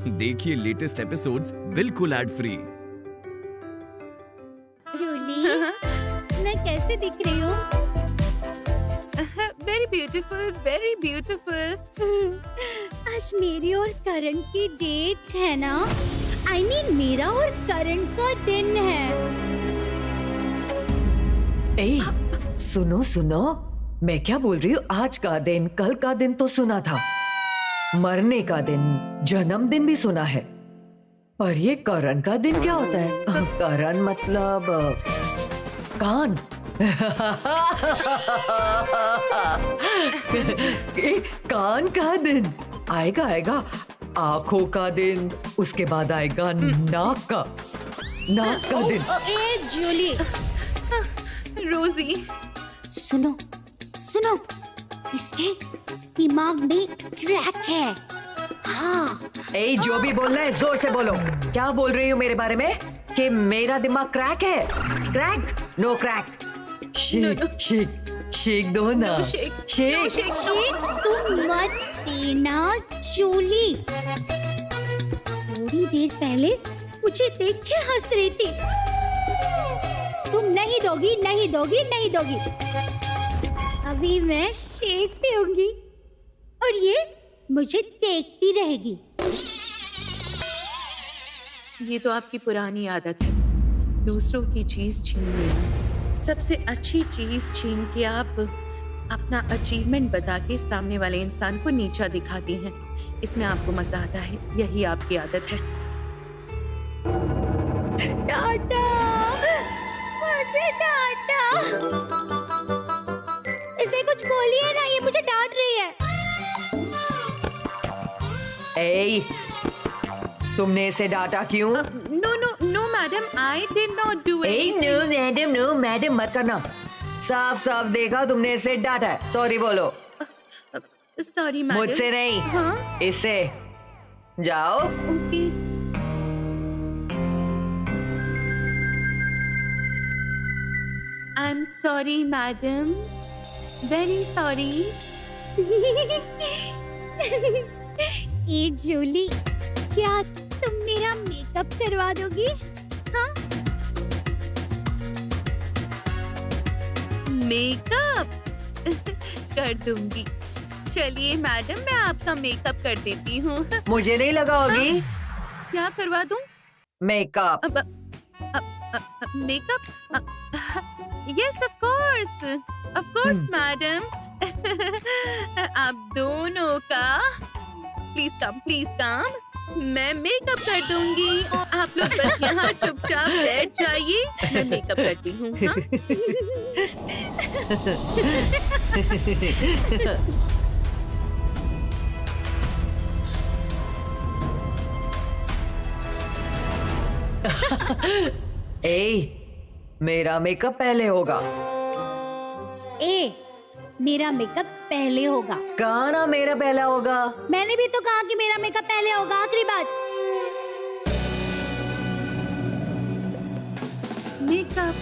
देखिए latest episodes बिल्कुल ad free. Jully, मैं कैसे दिख रही हूँ? Very beautiful, very beautiful. आज मेरी और करण की डेट है ना? I mean, मेरा और करण का दिन है। ए, सुनो सुनो, मैं क्या बोल रही हूँ? आज का दिन, कल का दिन तो सुना था, मरने का दिन, जन्मदिन भी सुना है, पर ये करण का दिन क्या होता है? करण मतलब कान। कान का दिन आएगा, आएगा आंखों का दिन, उसके बाद आएगा नाक का दिन। ए जूली, रोजी, सुनो सुनो, इसके दिमाग में क्रैक है। हाँ। ए, जो भी बोलना है जोर से बोलो। क्या बोल रही हो मेरे बारे में कि मेरा दिमाग क्रैक है? Crack? No crack. Shake shake shake दो ना। No shake, shake no shake, no. तुम मत देना जूली। थोड़ी देर पहले मुझे देख के हंस रही थी। तुम नहीं दोगी, नहीं दोगी, नहीं दोगी। अभी मैं शेक पीऊंगी और ये मुझे देखती रहेगी। ये तो आपकी पुरानी आदत है, दूसरों की चीज छीन लेना। सबसे अच्छी चीज छीन के आप अपना अचीवमेंट बता के सामने वाले इंसान को नीचा दिखाती हैं। इसमें आपको मजा आता है, यही आपकी आदत है। डांटा, मुझे डांटा। इसे कुछ बोलिए ना, ये मुझे डांट रही है। ए, तुमने इसे डांटा क्यों? No no no madam, I did not do a, no madam मत करना। साफ साफ देखा तुमने इसे डांटा है। सॉरी बोलो। Sorry madam. मुझसे नहीं, हाँ? इससे। जाओ। Okay. I am sorry madam, very sorry. ए जूली, क्या तुम मेरा मेकअप करवा दोगी? हाँ? मेकअप कर दूंगी। चलिए मैडम, मैं आपका मेकअप कर देती हूँ। मुझे नहीं लगा होगी। क्या करवा दूं? Makeup. Makeup? Yes of course madam. आप दोनों का प्लीज कम, मैं मेकअप कर दूंगी। आप लोग बस यहाँ चुपचाप बैठ जाइए, मैं मेकअप करती हूँ। ए, मेरा मेकअप पहले होगा। ए, मेरा मेकअप पहले होगा। कहा ना मेरा पहला होगा। मैंने भी तो कहा कि मेरा मेकअप पहले होगा। आखिरी बात। मेकअप।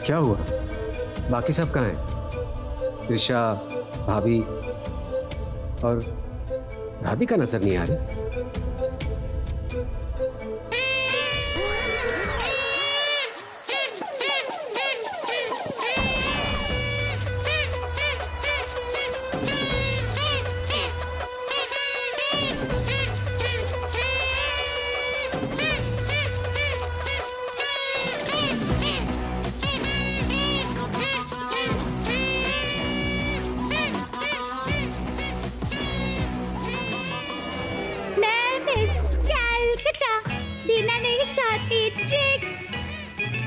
क्या हुआ? बाकी सब कहाँ हैं? ऋषा, भाभी और राधिका नजर नहीं आ रही।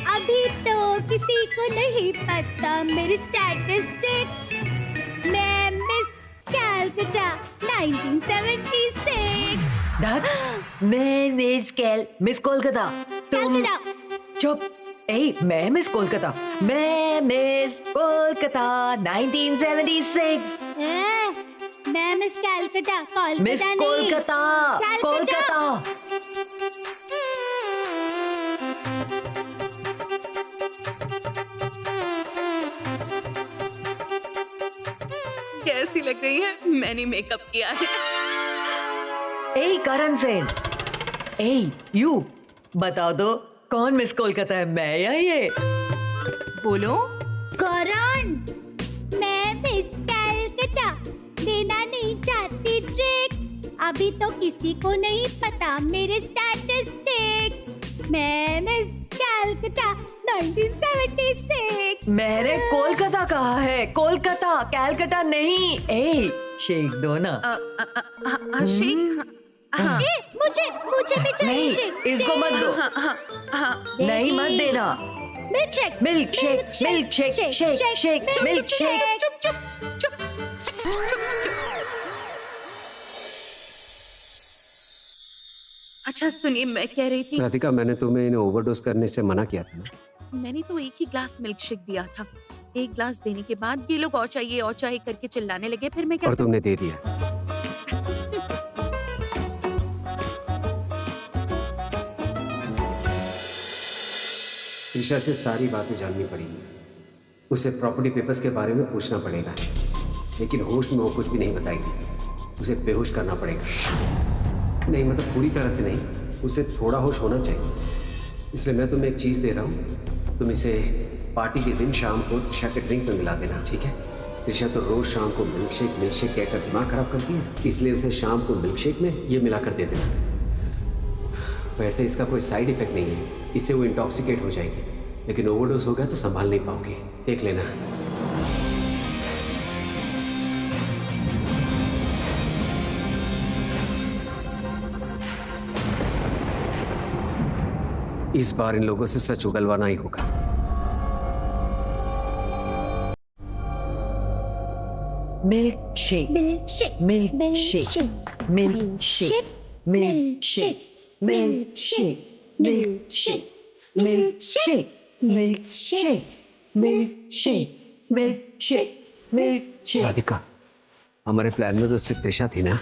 अभी तो किसी को नहीं पता मेरी स्टैटिस्टिक्स। मैं मिस कैलकाटा 1976। मैं मिस कोलकाता। तुम चुप। मैं मिस कोलकाता। मैं मिस कोलकाता 1976। मैं miss Calcutta. Miss Kolkata. Kolkata. कैसी लग रही है? मैंने मेकअप किया है। करण सेन। यू बताओ तो कौन मिस कोलकाता है, मैं या ये? बोलो। करण, मैं मिस कैलकटा देना नहीं चाहती ट्रिक्स। अभी तो किसी को नहीं पता मेरे स्टैटिस्टिक्स। मैं मिस कैलकटा 1976। मैंने कोलकाता कहा है, कोलकाता, कैलकटा नहीं। शेक दो ना। शेक। हाँ। मुझे भी चाहिए नहीं, शेक। इसको मत दो। नहीं मत देना। Milk shake, milk shake, milk shake, shake, shake, milk shake. चुप चुप चुप। अच्छा सुनिए, मैं कह रही थी, राधिका, मैंने तुम्हें इन्हें ओवरडोज करने से मना किया था ना। मैंने तो एक ही ग्लास मिल्क शेक दिया था। एक ग्लास देने के बाद ये लोग और चाहिए करके चिल्लाने लगे। फिर मैं क्या और तुमने दे दिया। ईशा से सारी बातें जाननी पड़ेगी। उसे प्रॉपर्टी पेपर्स के बारे में पूछना पड़ेगा, लेकिन होश में वो कुछ भी नहीं बताएगी। उसे बेहोश करना पड़ेगा। नहीं मतलब पूरी तरह से नहीं, उसे थोड़ा होश होना चाहिए। इसलिए मैं तुम्हें एक चीज़ दे रहा हूँ, तुम इसे पार्टी के दिन शाम को त्रिशा के ड्रिंक में मिला देना, ठीक है? त्रिशा तो रोज शाम को मिल्क शेक कहकर दिमाग खराब करती है, इसलिए उसे शाम को मिल्क शेक में ये मिला कर दे देना। वैसे इसका कोई साइड इफेक्ट नहीं है, इससे वो इंटॉक्सिकेट हो जाएगी, लेकिन ओवरडोज हो गया तो संभाल नहीं पाओगे। देख लेना। इस बार इन लोगों से सच उगलवाना ही होगा। Milk shake, milk shake, milk shake, milk shake, milk shake, milk shake, milk shake, milk shake, milk shake, milk shake, milk shake, milk shake. Radhika, हमारे प्लान में तो सिर्फ त्रिशा थी ना,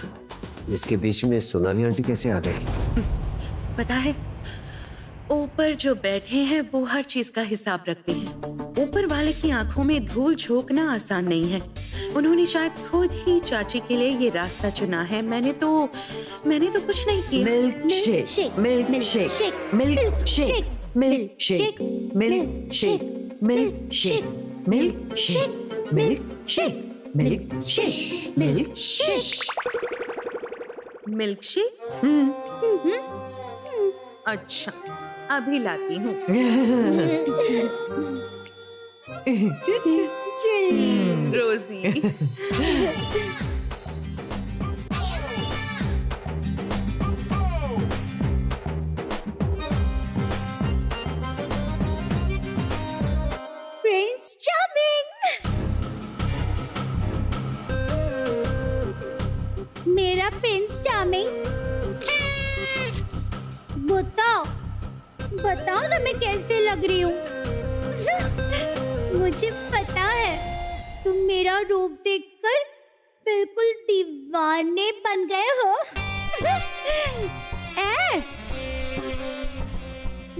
इसके बीच में सोनाली आंटी कैसे आ गई? पता है, ऊपर जो बैठे हैं वो हर चीज का हिसाब रखते हैं। ऊपर वाले की आंखों में धूल झोंकना आसान नहीं है। उन्होंने शायद खुद ही चाची के लिए ये रास्ता चुना है। मैंने तो कुछ नहीं किया। Milk shake, milk shake, milk shake, milk shake, milk shake, milk shake, milk shake, milk shake, milk shake, milk shake. Milk shake? अच्छा, अभी लाती हूँ। रोजी। प्रिंस चार्मिंग, मेरा प्रिंस चार्मिंग, बताओ ना मैं कैसे लग रही हूँ। मुझे पता है तुम मेरा रूप देखकर बिल्कुल दीवाने बन गए हो।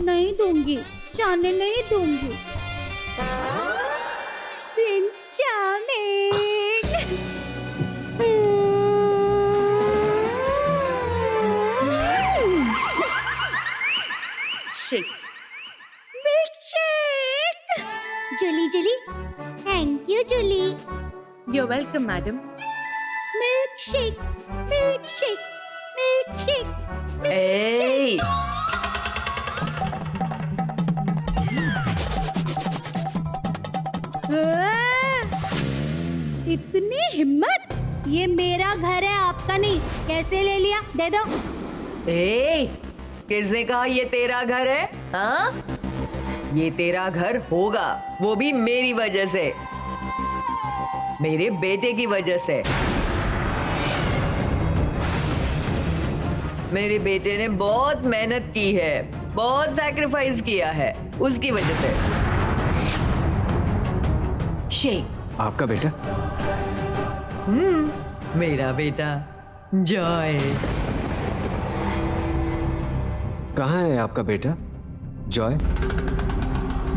नहीं दूंगी, जाने नहीं दूंगी। Prince charming. Shake. Milk shake. Julie, thank you Julie. You're welcome, madam. Milk shake, milk shake, milk shake. ए इतनी हिम्मत! ये मेरा घर है, आपका नहीं। कैसे ले लिया? दे दो। किसने कहा ये तेरा घर है? हाँ, ये तेरा घर होगा, वो भी मेरी वजह से, मेरे बेटे की वजह से। मेरे बेटे ने बहुत मेहनत की है, बहुत सैक्रिफाइस किया है, उसकी वजह से। शेक। आपका बेटा? मेरा बेटा जॉय। कहाँ है आपका बेटा जॉय?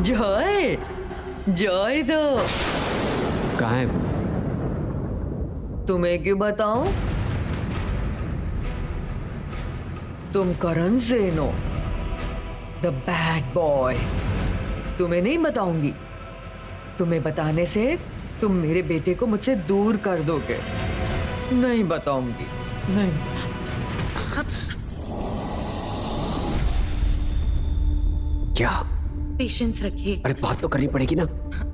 जॉय, जॉय दो। कहाँ है? तुम्हें क्यों बताऊं? तुम करण सेन हो, द बैड बॉय। तुम्हें नहीं बताऊंगी। तुम्हें बताने से तुम मेरे बेटे को मुझसे दूर कर दोगे। नहीं बताऊंगी, नहीं। क्या? पेशेंस रखिए। अरे बात तो करनी पड़ेगी ना।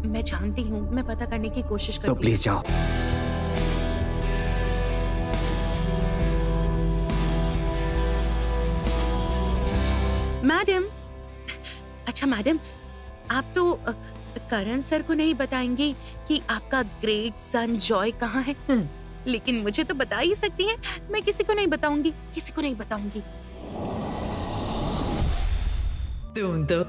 मैं जानती हूँ, मैं पता करने की कोशिश करती तो हूँ। प्लीज जाओ। मैडम, अच्छा मैडम, आप तो करण सर को नहीं बताएंगे कि आपका ग्रेट सन जॉय कहाँ है? लेकिन मुझे तो बता ही सकती हैं। मैं किसी को नहीं बताऊंगी, किसी को नहीं बताऊंगी। तुम तो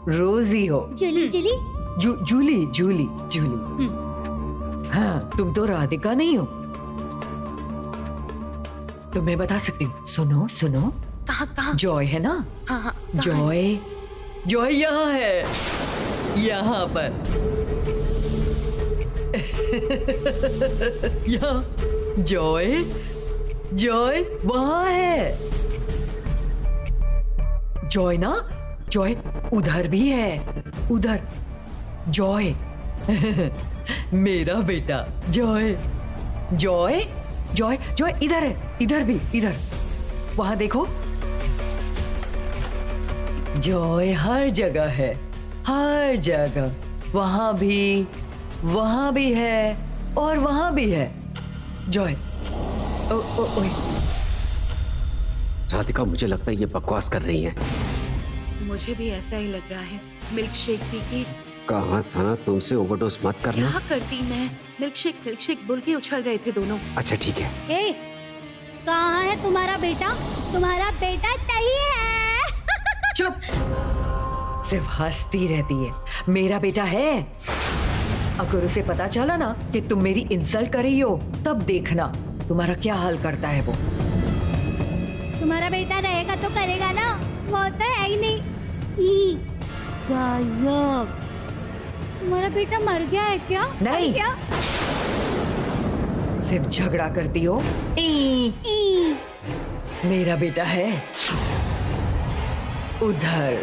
रोजी हो। जूली जूली। जूली जूली जूली। हाँ, तुम तो राधिका नहीं हो। तुम्हें बता सकती हूँ। सुनो सुनो। कहाँ कहाँ? जॉय है ना? हाँ हाँ, कहाँ है? जॉय, जॉय यहाँ है, यहाँ पर। यहाँ जॉय, जॉय वहाँ है। जॉय ना, जॉय उधर भी है, उधर। जॉय मेरा बेटा जॉय। जॉय, जॉय, जॉय इधर है, इधर भी, इधर। वहां देखो, जॉय हर जगह है, हर जगह। वहां भी है और वहां भी है जॉय। ओए राधिका, मुझे लगता है ये बकवास कर रही है। मुझे भी ऐसा ही लग रहा है। मिल्क शेक पी के। कहा था ना तुमसे ओवरडोज मत करना। क्या करती मैं? मिल्क शेक बोल के उछल रहे थे दोनों। अच्छा ठीक है। ए, कहाँ है तुम्हारा बेटा? तुम्हारा बेटा नहीं है। चुप। सिर्फ हंसती रहती है। मेरा बेटा है। अगर उसे पता चला ना कि तुम मेरी इंसल्ट कर रही हो, तब देखना तुम्हारा क्या हाल करता है वो। तुम्हारा बेटा रहेगा तो करेगा ना, वो तो है ही नहीं। ई, गायब। तुम्हारा बेटा मर गया है क्या? नहीं। मर गया? सिर्फ झगड़ा करती हो। ई, मेरा बेटा है उधर।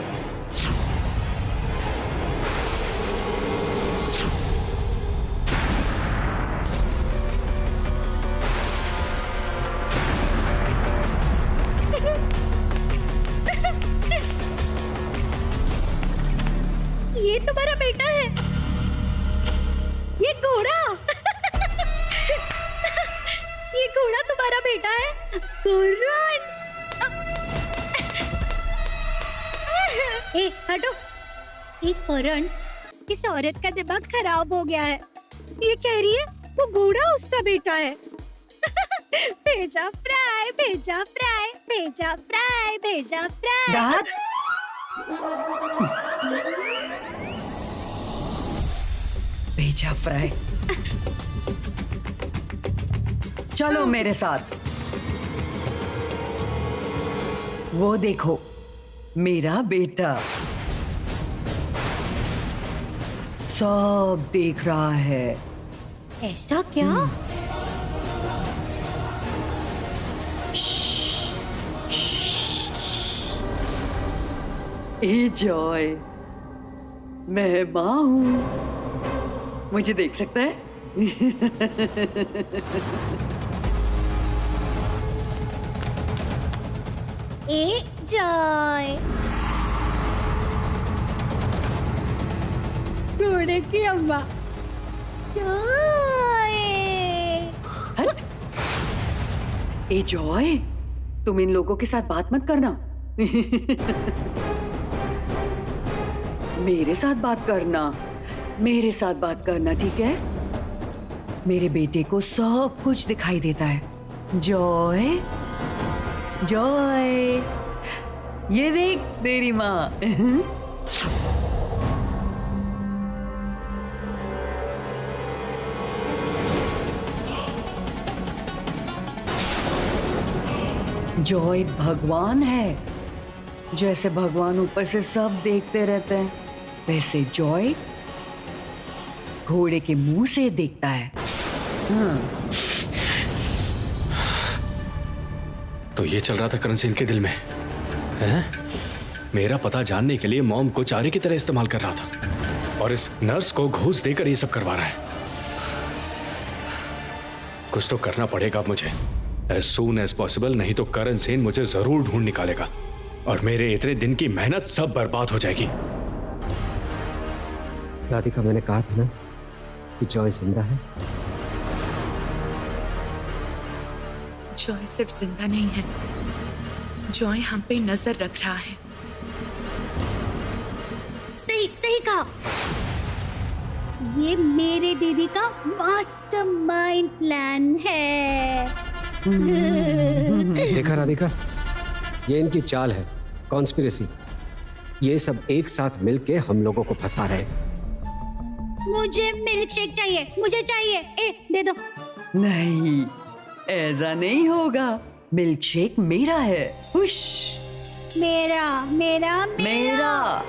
ये तुम्हारा बेटा है? ये घोड़ा? ये घोड़ा तुम्हारा बेटा है? करण! ए, हटो। एक करण, इस औरत का दिमाग खराब हो गया है। ये कह रही है वो घोड़ा उसका बेटा है। भेजा फ्राई, भेजा फ्राई, भेजा फ्राई, भेजा फ्राई। दाद, भेजा फ्राई। चलो मेरे साथ। वो देखो, मेरा बेटा सब देख रहा है। ऐसा क्या? ए जॉय, मैं माँ हूँ, मुझे देख सकता है। ए जॉय, घोड़े की अम्मा जॉय। हट। ए जॉय, तुम इन लोगों के साथ बात मत करना। मेरे साथ बात करना, मेरे साथ बात करना, ठीक है? मेरे बेटे को सब कुछ दिखाई देता है। जॉय, जॉय, ये देख तेरी माँ। जॉय भगवान है। जैसे भगवान ऊपर से सब देखते रहते हैं, वैसे जॉय घोड़े के मुंह से देखता है। तो ये चल रहा था करण सिंह के दिल में, हैं? मेरा पता जानने के लिए मॉम को चारे की तरह इस्तेमाल कर रहा था और इस नर्स को घूस देकर ये सब करवा रहा है। कुछ तो करना पड़ेगा अब मुझे, as soon as possible, नहीं तो करण सेन मुझे जरूर ढूंढ निकालेगा और मेरे इतने दिन की मेहनत सब बर्बाद हो जाएगी। राधिका, मैंने कहा था ना कि जॉय जिंदा है। जॉय सिर्फ जिंदा नहीं है, जॉय हम पे नजर रख रहा है। सही सही कहा। ये मेरे दीदी का मास्टरमाइंड प्लान है। देखा राधिका, ये इनकी चाल है, कॉन्स्पिरेसी। ये सब एक साथ मिलके हम लोगों को फंसा रहे हैं। मुझे मिल्क शेक चाहिए, मुझे चाहिए। दे दो। नहीं, ऐसा नहीं होगा। मिल्क शेक मेरा है। हुश। मेरा मेरा मेरा।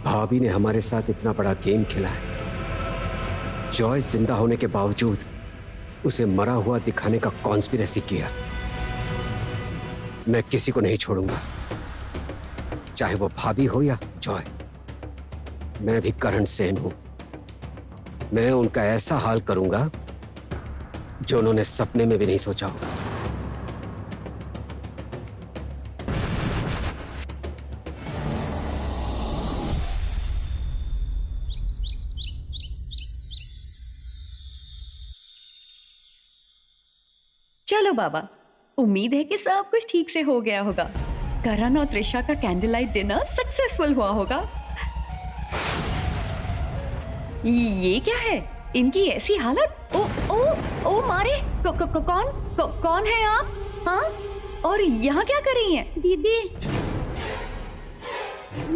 भाभी ने हमारे साथ इतना बड़ा गेम खेला है। जॉय जिंदा होने के बावजूद उसे मरा हुआ दिखाने का कॉन्स्पिरेसी किया। मैं किसी को नहीं छोड़ूंगा, चाहे वो भाभी हो या जॉय। मैं भी करण सेन हूं। मैं उनका ऐसा हाल करूंगा जो उन्होंने सपने में भी नहीं सोचा होगा। चलो बाबा, उम्मीद है कि सब कुछ ठीक से हो गया होगा। करण और त्रिशा का कैंडल लाइट डिनर सक्सेसफुल हुआ होगा। ये क्या है? इनकी ऐसी हालत। ओ ओ ओ मारे। कौन है आप? हाँ, और यहाँ क्या कर रही हैं? दीदी,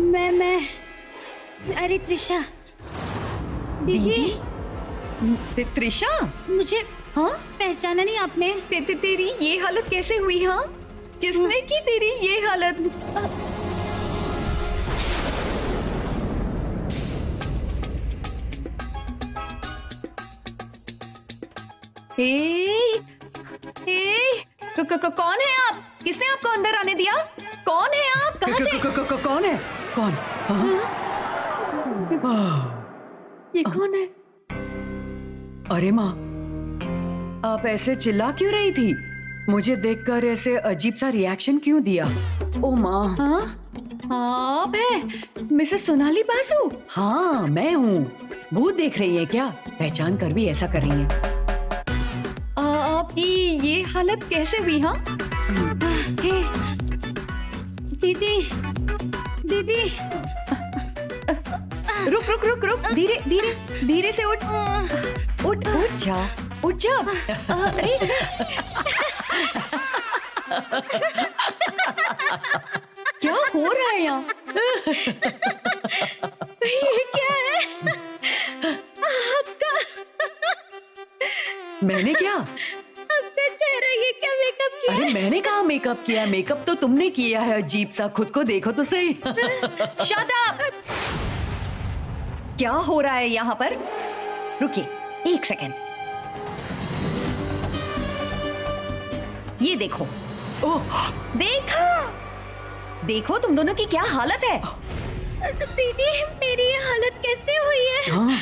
मैं अरे त्रिशा। दीदी? त्रिशा? मुझे हाँ, पहचाना नहीं आपने? तेरी ये हालत कैसे हुई? हाँ, किसने की तेरी ये हालत? कौन है आप? किसने आपको अंदर आने दिया? कौन है आप? कहाँ से? कौन है? कौन? ये कौन है? अरे माँ, आप ऐसे चिल्ला क्यों रही थी? मुझे देखकर ऐसे अजीब सा रिएक्शन क्यों दिया? ओ माँ। हाँ, आप है मिसेस सोनाली बासु? हाँ, मैं हूँ। भूत देख रही है क्या? पहचान कर भी ऐसा कर रही है। आपकी ये हालत कैसे हुई? हाँ, दीदी, दीदी, रुक। धीरे से उठ जा। अरे क्या हो रहा है यहाँ? ये क्या है? आपका मैंने क्या? आपका चेहरा ये क्या मेकअप किया? अरे मैंने कहा मेकअप किया? मेकअप तो तुमने किया है, अजीब सा। खुद को देखो तो सही। Shut up! क्या हो रहा है यहाँ पर? रुकिए एक सेकेंड। ये देखो। ओह, देखो तुम दोनों की क्या हालत है। दीदी, मेरी ये हालत कैसे हुई है? हाँ।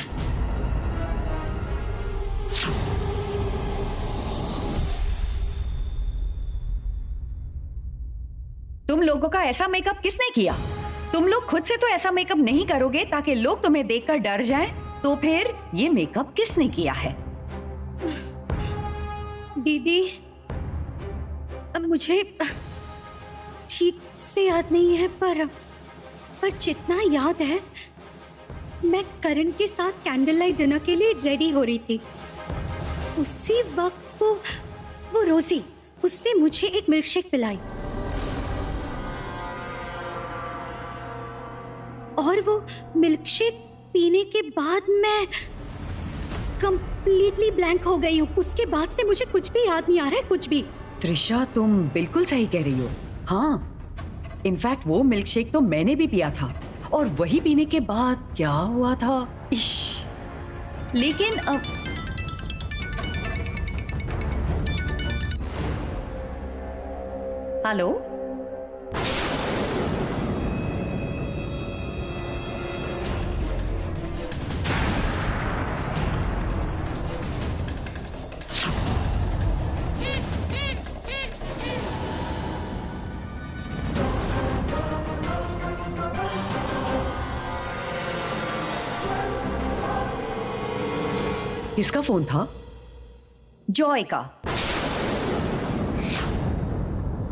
तुम लोगों का ऐसा मेकअप किसने किया? तुम लोग खुद से तो ऐसा मेकअप नहीं करोगे ताकि लोग तुम्हें देखकर डर जाएं, तो फिर ये मेकअप किसने किया है? दीदी, अब मुझे ठीक से याद नहीं है, पर पर जितना याद है, मैं करण के साथ कैंडल लाइट डिनर के लिए रेडी हो रही थी। उसी वक्त वो रोजी, उसने मुझे एक मिल्कशेक पिलाई और वो मिल्कशेक पीने के बाद मैं कंप्लीटली ब्लैंक हो गई हूँ। उसके बाद से मुझे कुछ भी याद नहीं आ रहा है, कुछ भी। त्रिशा, तुम बिल्कुल सही कह रही हो। हाँ, इनफैक्ट वो मिल्कशेक तो मैंने भी पिया था, और वही पीने के बाद क्या हुआ था, इश। लेकिन हेलो, किसका फोन था? जॉय का।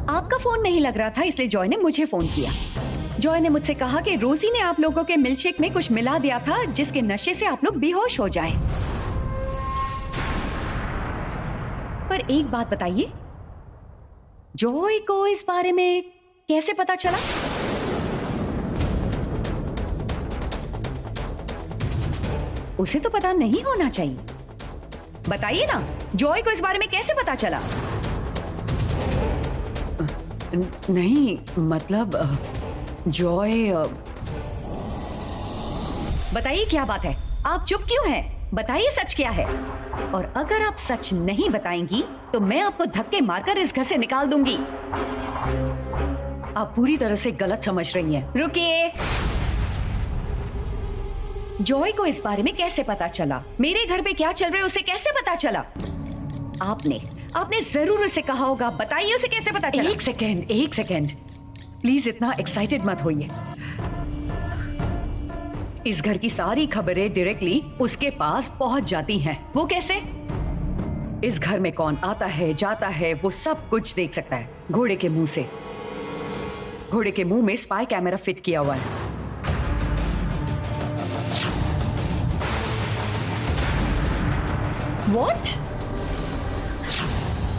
आपका फोन नहीं लग रहा था, इसलिए जॉय ने मुझे फोन किया। जॉय ने मुझसे कहा कि रोजी ने आप लोगों के मिल्कशेक में कुछ मिला दिया था जिसके नशे से आप लोग बेहोश हो जाएं। पर एक बात बताइए, जॉय को इस बारे में कैसे पता चला? उसे तो पता नहीं होना चाहिए। बताइए ना, जॉय को इस बारे में कैसे पता चला? नहीं, मतलब जॉय। बताइए क्या बात है, आप चुप क्यों हैं? बताइए सच क्या है। और अगर आप सच नहीं बताएंगी तो मैं आपको धक्के मारकर इस घर से निकाल दूंगी। आप पूरी तरह से गलत समझ रही हैं। रुकिए। जॉय को इस बारे में कैसे पता चला? मेरे घर पे क्या चल रहा है उसे कैसे पता चला? आपने जरूर उसे कहा होगा। बताइए उसे कैसे पता चला? एक सेकेंड, प्लीज इतना एक्साइटेड मत होइए। इस घर की सारी खबरें डायरेक्टली उसके पास पहुंच जाती हैं। वो कैसे? इस घर में कौन आता है जाता है वो सब कुछ देख सकता है घोड़े के मुंह से। घोड़े के मुंह में स्पाई कैमरा फिट किया हुआ है। What?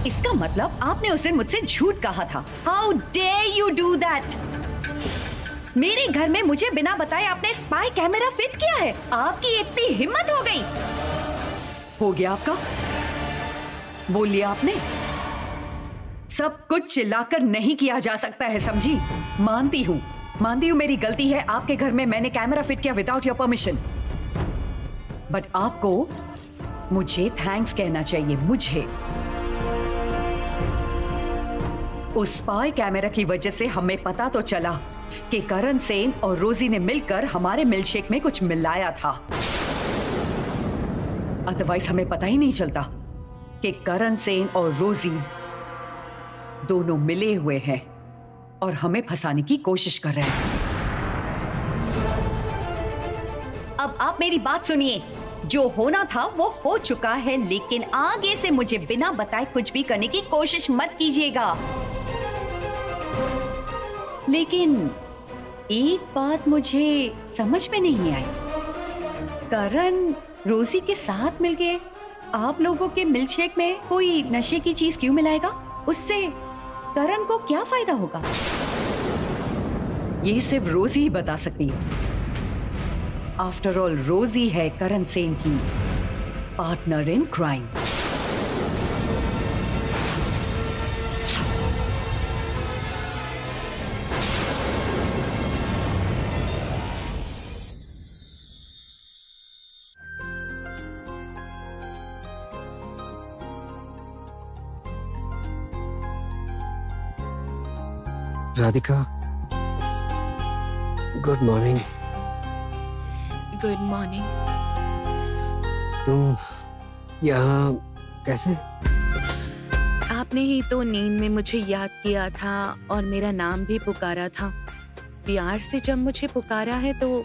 इसका मतलब आपने उसे मुझसे झूठ कहा था। How dare you do that? मेरे घर में मुझे बिना बताए आपने स्पाई कैमरा फिट किया है। आपकी इतनी हिम्मत हो गई? हो गया आपका? बोल लिया आपने। सब कुछ चिल्लाकर नहीं किया जा सकता है, समझी? मानती हूँ मेरी गलती है। आपके घर में मैंने कैमरा फिट किया विदाउट योर परमिशन। बट आपको मुझे थैंक्स कहना चाहिए। मुझे उस स्पाई कैमरा की वजह से हमें पता तो चला कि करण सेन और रोजी ने मिलकर हमारे मिल्कशेक में कुछ मिलाया था। अदरवाइज हमें पता ही नहीं चलता कि करण सेन और रोजी दोनों मिले हुए हैं और हमें फंसाने की कोशिश कर रहे हैं। अब आप मेरी बात सुनिए। जो होना था वो हो चुका है, लेकिन आगे से मुझे बिना बताए कुछ भी करने की कोशिश मत कीजिएगा। लेकिन एक बात मुझे समझ में नहीं आई। करण रोजी के साथ मिलके आप लोगों के मिल्कशेक में कोई नशे की चीज क्यों मिलाएगा? उससे करण को क्या फायदा होगा? ये सिर्फ रोजी ही बता सकती है। आफ्टर ऑल रोजी है करण सेन की partner in crime. Radhika, good morning. Good morning. तुम यहाँ कैसे? आपने ही तो नींद में मुझे याद किया था और मेरा नाम भी पुकारा था। प्यार से जब मुझे पुकारा है तो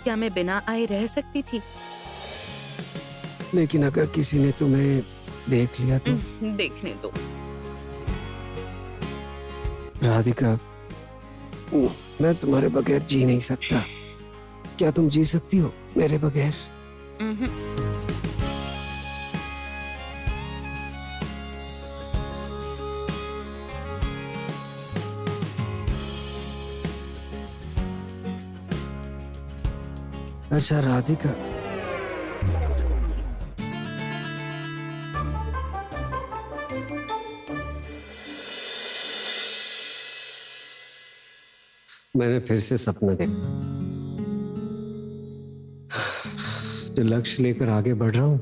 क्या मैं बिना आए रह सकती थी? लेकिन अगर किसी ने तुम्हें देख लिया तो? देखने दो। राधिका, मैं तुम्हारे बगैर जी नहीं सकता। क्या तुम जी सकती हो मेरे बगैर? अच्छा राधिका, मैंने फिर से सपना देखा। जो लक्ष्य लेकर आगे बढ़ रहा हूं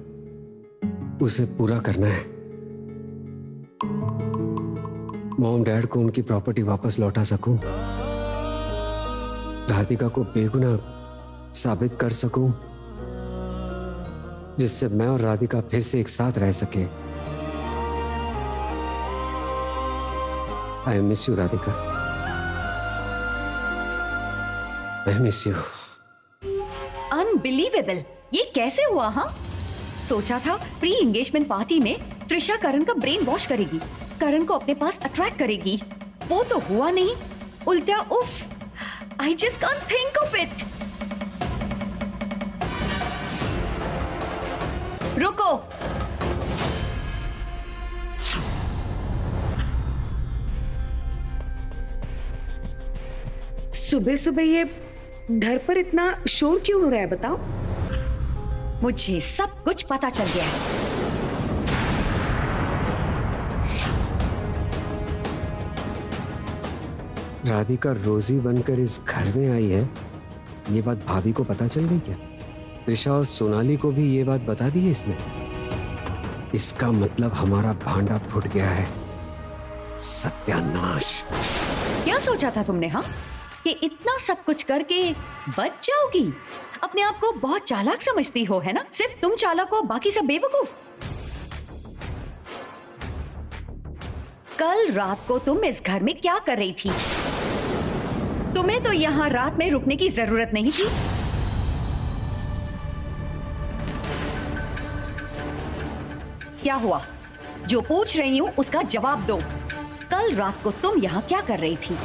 उसे पूरा करना है। मॉम डैड को उनकी प्रॉपर्टी वापस लौटा सकूं, राधिका को बेगुनाह साबित कर सकूं, जिससे मैं और राधिका फिर से एक साथ रह सके। I miss you Radhika, I miss you. Unbelievable, ये कैसे हुआ? हाँ, सोचा था प्री एंगेजमेंट पार्टी में त्रिशा करण का ब्रेन वॉश करेगी, करण को अपने पास अट्रैक्ट करेगी। वो तो हुआ नहीं, उल्टा उफ, I just can't think of it. रुको, सुबह सुबह ये घर पर इतना शोर क्यों हो रहा है बताओ? मुझे सब कुछ पता चल गया है। राधिका रोजी बनकर इस घर में आई है, ये बात भाभी को पता चल गई क्या? त्रिशा और सोनाली को भी ये बात बता दी है इसने? इसका मतलब हमारा भांडा फूट गया है। सत्यानाश। क्या सोचा था तुमने? हाँ, कि इतना सब कुछ करके बच जाओगी? अपने आप को बहुत चालाक समझती हो, है ना? सिर्फ तुम चालाक हो, बाकी सब बेवकूफ। कल रात को तुम इस घर में क्या कर रही थी? तुम्हें तो यहाँ रात में रुकने की जरूरत नहीं थी। क्या हुआ? जो पूछ रही हूँ उसका जवाब दो। कल रात को तुम यहाँ क्या कर रही थी?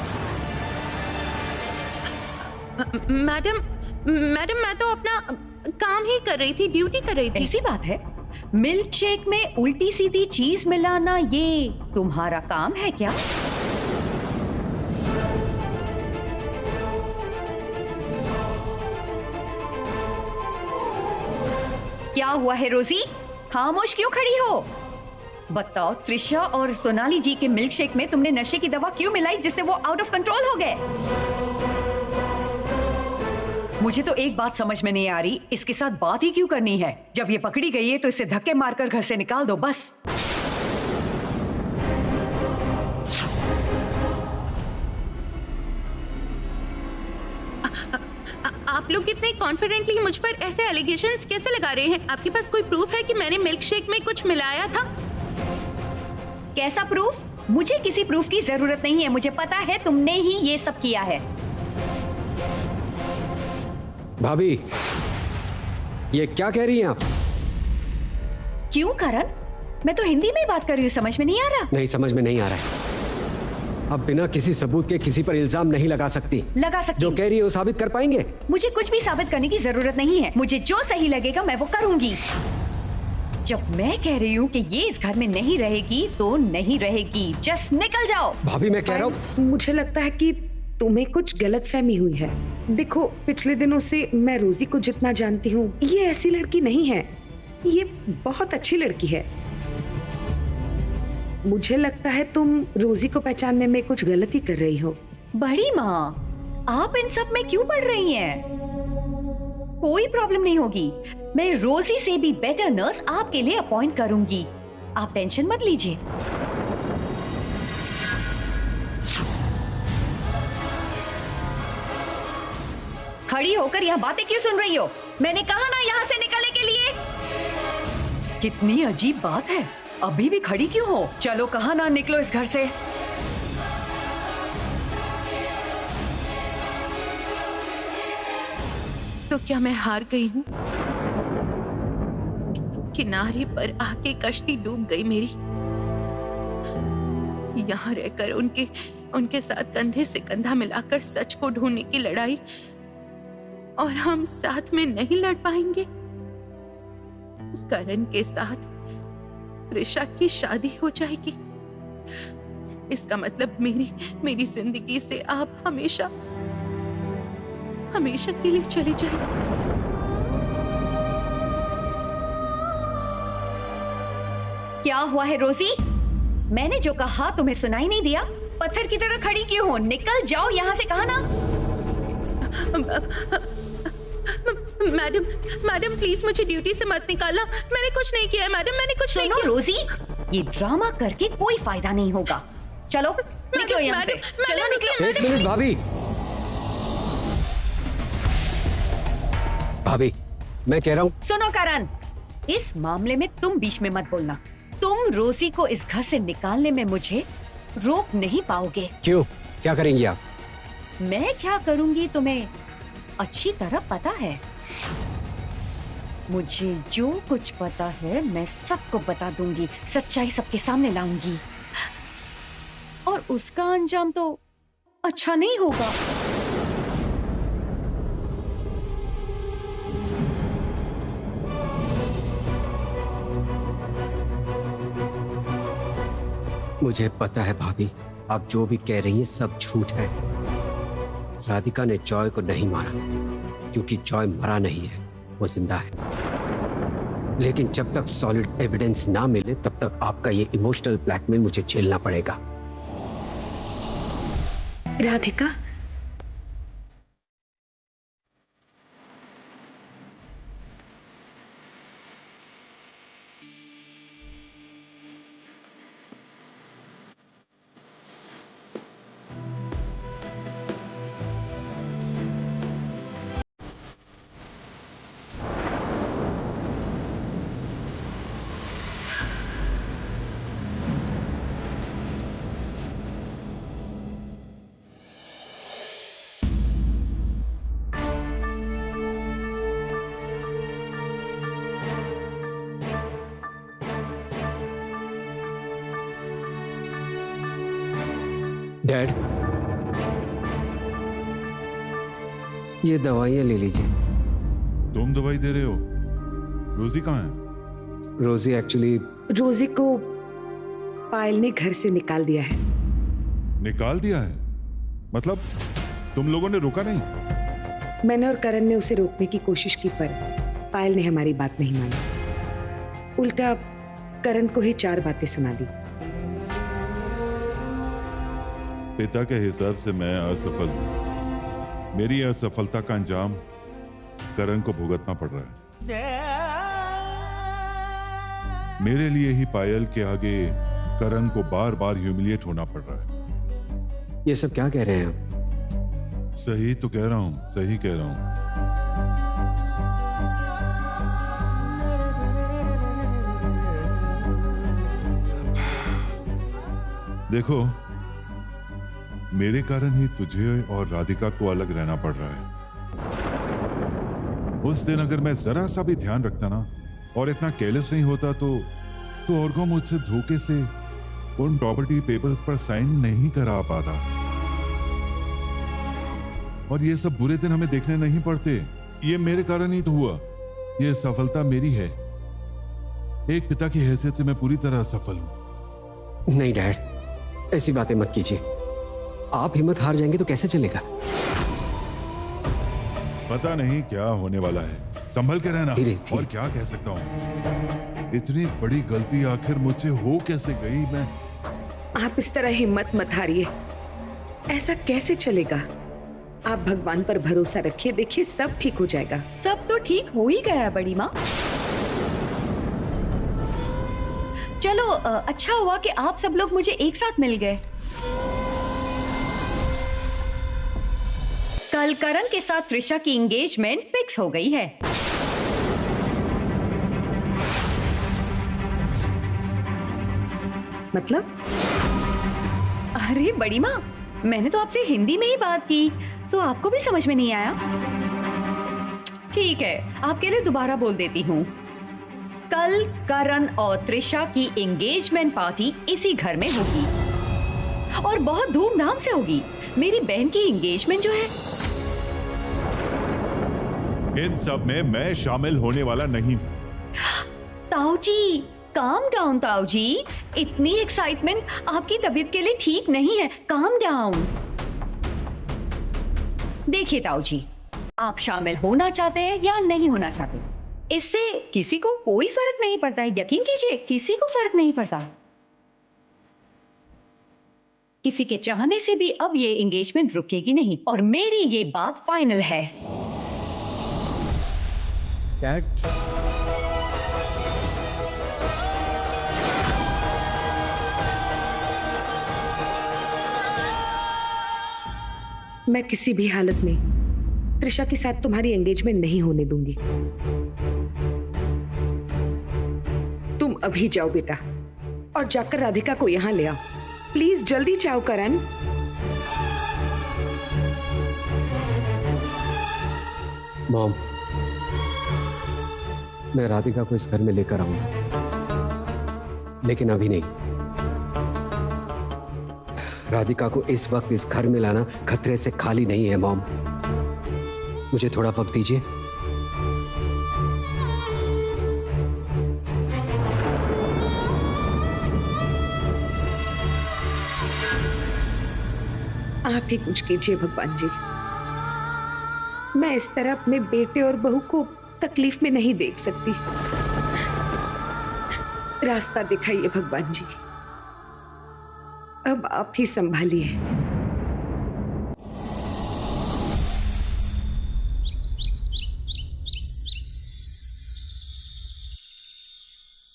मैडम, मैं तो अपना काम ही कर रही थी, ड्यूटी कर रही थी। ऐसी बात है? मिल्क शेक में उल्टी सीधी चीज मिलाना ये तुम्हारा काम है क्या? क्या हुआ है रोजी? खामोश क्यों खड़ी हो? बताओ, त्रिशा और सोनाली जी के मिल्क शेक में तुमने नशे की दवा क्यों मिलाई जिससे वो आउट ऑफ कंट्रोल हो गए? मुझे तो एक बात समझ में नहीं आ रही, इसके साथ बात ही क्यों करनी है? जब ये पकड़ी गई है तो इसे धक्के मारकर घर से निकाल दो बस। आप लोग इतने कॉन्फिडेंटली मुझ पर ऐसे एलिगेशंस कैसे लगा रहे हैं? आपके पास कोई प्रूफ है कि मैंने मिल्क शेक में कुछ मिलाया था? कैसा प्रूफ? मुझे किसी प्रूफ की जरूरत नहीं है, मुझे पता है तुमने ही ये सब किया है। भाभी, ये क्या कह रही हैं आप? क्यों करण? मैं तो हिंदी में बात कर रही हूँ, समझ में नहीं आ रहा? नहीं, समझ में नहीं आ रहा है। अब बिना किसी सबूत के किसी पर इल्जाम नहीं लगा सकती। लगा सकती। जो कह रही है वो साबित कर पाएंगे? मुझे कुछ भी साबित करने की जरूरत नहीं है, मुझे जो सही लगेगा मैं वो करूंगी। जब मैं कह रही हूँ कि ये इस घर में नहीं रहेगी तो नहीं रहेगी, जस्ट निकल जाओ। भाभी, मैं कह रहा हूँ, मुझे लगता है कि तुम्हें कुछ गलतफहमी हुई है। देखो, पिछले दिनों से मैं रोजी को जितना जानती हूँ, ये ऐसी लड़की नहीं है, ये बहुत अच्छी लड़की है। मुझे लगता है तुम रोजी को पहचानने में कुछ गलती कर रही हो। बड़ी माँ, आप इन सब में क्यों पड़ रही हैं? कोई प्रॉब्लम नहीं होगी, मैं रोजी से भी बेटर नर्स आपके लिए अपॉइंट करूंगी, आप टेंशन मत लीजिए। खड़ी होकर यहाँ बातें क्यों सुन रही हो? मैंने कहा ना यहाँ से निकलने के लिए। कितनी अजीब बात है, अभी भी खड़ी क्यों हो? चलो, कहा ना निकलो इस घर से। तो क्या मैं हार गई हूँ? किनारे पर आके कश्ती डूब गई मेरी। यहाँ रहकर उनके उनके साथ कंधे से कंधा मिलाकर सच को ढूंढने की लड़ाई, और हम साथ में नहीं लड़ पाएंगे। करण के साथ त्रिशा की शादी हो जाएगी। इसका मतलब मेरी जिंदगी से आप हमेशा हमेशा के लिए चली जाएंगी। क्या हुआ है रोजी? मैंने जो कहा तुम्हें सुनाई नहीं दिया? पत्थर की तरह खड़ी क्यों हो? निकल जाओ यहाँ से, कहा ना। मैडम प्लीज मुझे ड्यूटी से मत निकालना। मैंने कुछ नहीं किया है मैडम, मैंने कुछ नहीं किया। रोजी, ये ड्रामा करके कोई फायदा नहीं होगा। चलो निकलो यहाँ से, चलो निकलो। एक मिनट भाभी। भाभी मैं कह रहा हूँ। सुनो करण, इस मामले में तुम बीच में मत बोलना। तुम रोजी को इस घर से निकालने में मुझे रोक नहीं पाओगे। क्यों, क्या करेंगी आप? मैं क्या करूंगी तुम्हें अच्छी तरह पता है। मुझे जो कुछ पता है मैं सबको बता दूंगी, सच्चाई सबके सामने लाऊंगी, और उसका अंजाम तो अच्छा नहीं होगा। मुझे पता है भाभी, आप जो भी कह रही हैं सब झूठ है। राधिका ने जॉय को नहीं मारा क्योंकि जॉय मरा नहीं है, वो जिंदा है। लेकिन जब तक सॉलिड एविडेंस ना मिले तब तक आपका ये इमोशनल ब्लैकमेल मुझे झेलना पड़ेगा। राधिका, डैड, ये दवाइयां ले लीजिए। तुम दवाई दे रहे हो? रोजी कहाँ है? रोजी एक्चुअली रोजी को पायल ने घर से निकाल दिया है। निकाल दिया है? मतलब तुम लोगों ने रोका नहीं? मैंने और करण ने उसे रोकने की कोशिश की पर पायल ने हमारी बात नहीं मानी। उल्टा करण को ही 4 बातें सुना दी। पिता के हिसाब से मैं असफल हूं। मेरी असफलता का अंजाम करण को भुगतना पड़ रहा है। मेरे लिए ही पायल के आगे करण को बार बार ह्यूमिलिएट होना पड़ रहा है। ये सब क्या कह रहे हैं आप? सही तो कह रहा हूं, सही कह रहा हूं। देखो, मेरे कारण ही तुझे और राधिका को अलग रहना पड़ रहा है। उस दिन अगर मैं जरा सा भी ध्यान रखता ना और इतना केयरलेस नहीं होता तो औरगो मुझसे धोखे से उन प्रॉपर्टी पेपर्स पर साइन नहीं करा पाता। और ये सब बुरे दिन हमें देखने नहीं पड़ते। ये मेरे कारण ही तो हुआ। ये सफलता मेरी है। एक पिता की हैसियत से मैं पूरी तरह सफल हूं। नहीं डैड, ऐसी बातें मत कीजिए। आप हिम्मत हार जाएंगे तो कैसे चलेगा? पता नहीं क्या होने वाला है, संभल के रहना। धीरे। और क्या कह सकता हूँ, इतनी बड़ी गलती आखिर मुझसे हो कैसे गई? मैं आप इस तरह हिम्मत मत हारिए। ऐसा कैसे चलेगा? आप भगवान पर भरोसा रखिए, देखिए सब ठीक हो जाएगा। सब तो ठीक हो ही गया है बड़ी माँ। चलो अच्छा हुआ कि आप सब लोग मुझे एक साथ मिल गए। कल करण के साथ त्रिशा की एंगेजमेंट फिक्स हो गई है। मतलब? अरे बड़ी माँ, मैंने तो आपसे हिंदी में ही बात की, तो आपको भी समझ में नहीं आया? ठीक है, आपके लिए दोबारा बोल देती हूँ। कल करण और त्रिशा की एंगेजमेंट पार्टी इसी घर में होगी। और बहुत धूमधाम से होगी। मेरी बहन की एंगेजमेंट जो है। इन सब में मैं शामिल होने वाला नहीं। ताऊ जी, काम डाउन ताऊ जी। इतनी एक्साइटमेंट आपकी तबीयत के लिए ठीक नहीं है। Calm down. देखिए ताऊ जी, आप शामिल होना चाहते हैं या नहीं होना चाहते, इससे किसी को कोई फर्क नहीं पड़ता है। यकीन कीजिए, किसी को फर्क नहीं पड़ता। किसी के चाहने से भी अब ये एंगेजमेंट रुकेगी नहीं और मेरी ये बात फाइनल है। मैं किसी भी हालत में त्रिशा के साथ तुम्हारी एंगेजमेंट नहीं होने दूंगी। तुम अभी जाओ बेटा और जाकर राधिका को यहाँ ले आओ। प्लीज जल्दी जाओ करण। मॉम, मैं राधिका को इस घर में लेकर आऊंगा, लेकिन अभी नहीं। राधिका को इस वक्त इस घर में लाना खतरे से खाली नहीं है मॉम। मुझे थोड़ा वक्त दीजिए। आप ही कुछ कीजिए भगवान जी। मैं इस तरह अपने बेटे और बहू को तकलीफ में नहीं देख सकती। रास्ता दिखाइए भगवान जी। अब आप ही संभालिए।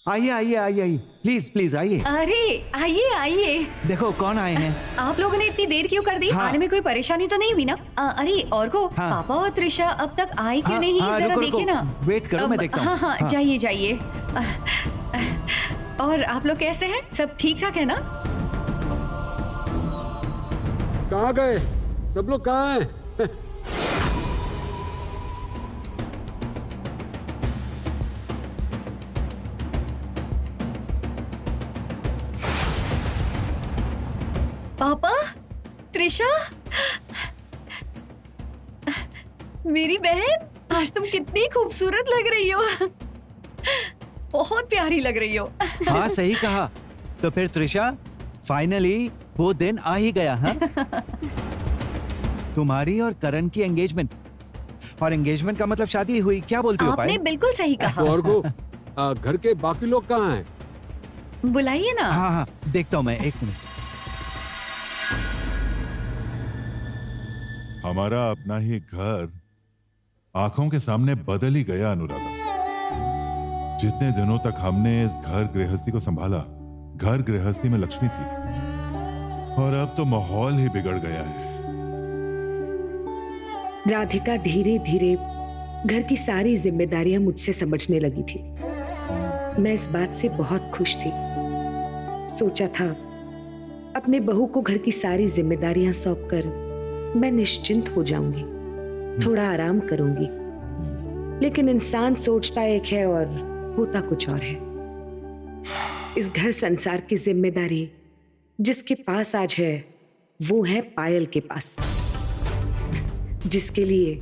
आइए आइए आइए आइए, प्लीज प्लीज आइए। अरे आइए आइए। देखो कौन आए हैं। आप लोगों ने इतनी देर क्यों कर दी? हाँ। आने में कोई परेशानी तो नहीं हुई ना? अरे और को हाँ। पापा और त्रिशा अब तक आए क्यों नहीं? जरा रुको, देखिए रुको। ना। वेट करो, मैं देखता हूँ। हाँ हाँ, जाइए जाइए। और आप लोग कैसे हैं? सब ठीक ठाक है ना? कहाँ गए सब लोग? कहाँ हैं? पापा, त्रिशा, मेरी बहन, आज तुम कितनी खूबसूरत लग रही हो। बहुत प्यारी लग रही हो। हाँ सही कहा। तो फिर त्रिशा, फाइनली वो दिन आ ही गया। हाँ? तुम्हारी और करण की एंगेजमेंट, और एंगेजमेंट का मतलब शादी हुई। क्या बोलती हो? आपने बिल्कुल सही कहा। और को घर के बाकी लोग कहाँ हैं? बुलाइए ना। हाँ हाँ, देखता हूँ मैं, एक मिनट। हमारा अपना ही घर आंखों के सामने बदल ही गया अनुराधा। जितने दिनों तक हमने इस घर गृहस्थी को संभाला, घर गृहस्थी में लक्ष्मी थी, और अब तो माहौल ही बिगड़ गया है। राधिका धीरे धीरे घर की सारी जिम्मेदारियां मुझसे समझने लगी थी। मैं इस बात से बहुत खुश थी। सोचा था अपने बहू को घर की सारी जिम्मेदारियां सौंपकर मैं निश्चिंत हो जाऊंगी, थोड़ा आराम करूंगी। लेकिन इंसान सोचता एक है और होता कुछ और है। इस घर संसार की जिम्मेदारी जिसके पास आज है, वो है पायल के पास, जिसके लिए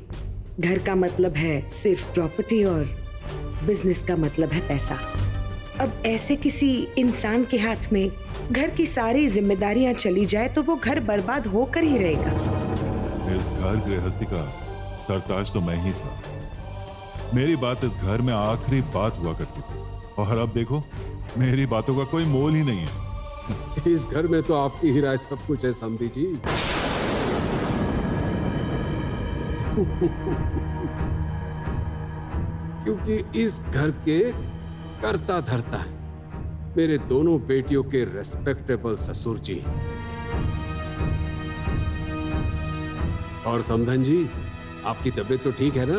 घर का मतलब है सिर्फ प्रॉपर्टी और बिजनेस का मतलब है पैसा। अब ऐसे किसी इंसान के हाथ में घर की सारी जिम्मेदारियां चली जाए तो वो घर बर्बाद होकर ही रहेगा। इस घर गृहस्थी का सरताज तो मैं ही था। मेरी बात इस घर में आखिरी बात हुआ करती थी, और अब देखो मेरी बातों का कोई मोल ही नहीं है। इस घर में तो आपकी ही राय सब कुछ है समधी जी। क्योंकि इस घर के करता धरता है मेरे दोनों बेटियों के रेस्पेक्टेबल ससुर जी। और समधन जी, आपकी तबीयत तो ठीक है ना?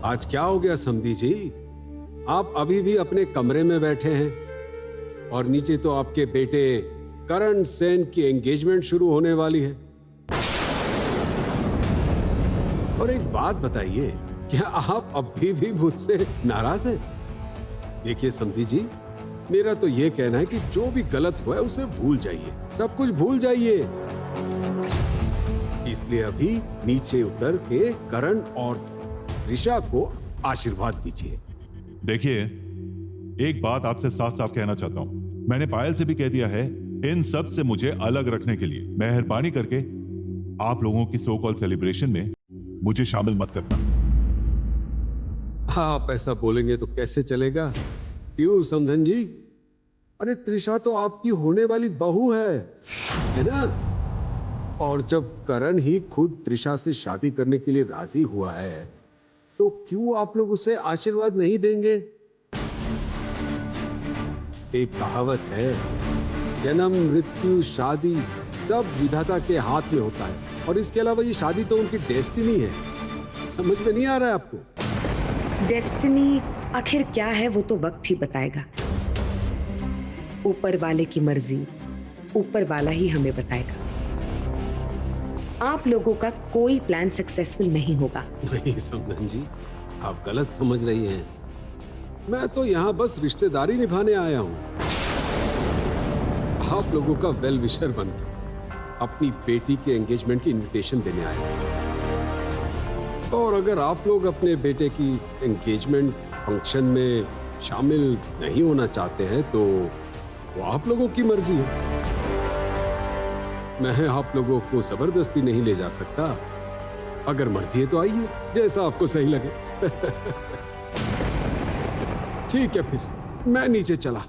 आज क्या हो गया समधी जी? आप अभी भी अपने कमरे में बैठे हैं और नीचे तो आपके बेटे करण सेन की एंगेजमेंट शुरू होने वाली है। और एक बात बताइए, क्या आप अभी भी मुझसे नाराज हैं? देखिए समधी जी, मेरा तो ये कहना है कि जो भी गलत हुआ है उसे भूल जाइए, सब कुछ भूल जाइए। इसलिए अभी नीचे उतर के करण और त्रिशा को आशीर्वाद दीजिए। देखिए, एक बात आपसे साफ साफ कहना चाहता हूं। मैंने पायल से भी कह दिया है, इन सब से मुझे अलग रखने के लिए मेहरबानी करके आप लोगों की सो कॉल सेलिब्रेशन में मुझे शामिल मत करना। आप ऐसा बोलेंगे तो कैसे चलेगा? क्यों समधन जी? अरे त्रिशा तो आपकी होने वाली बहू है ना? और जब करण ही खुद त्रिशा से शादी करने के लिए राजी हुआ है, तो क्यों आप लोग उसे आशीर्वाद नहीं देंगे? एक कहावत है, जन्म मृत्यु शादी सब विधाता के हाथ में होता है, और इसके अलावा ये शादी तो उनकी डेस्टिनी है। समझ में नहीं आ रहा है आपको? डेस्टिनी आखिर क्या है वो तो वक्त ही बताएगा। ऊपर वाले की मर्जी ऊपर वाला ही हमें बताएगा। आप लोगों का कोई प्लान सक्सेसफुल नहीं होगा। नहीं समधन जी, आप गलत समझ रही हैं। मैं तो यहाँ बस रिश्तेदारी निभाने आया हूँ। आप लोगों का वेल विशर बनकर अपनी बेटी के एंगेजमेंट की इनविटेशन देने आया हूँ। और अगर आप लोग अपने बेटे की एंगेजमेंट फंक्शन में शामिल नहीं होना चाहते हैं तो वो आप लोगों की मर्जी है। मैं आप लोगों को जबरदस्ती नहीं ले जा सकता। अगर मर्जी है तो आइए, जैसा आपको सही लगे। ठीक है, फिर मैं नीचे चला।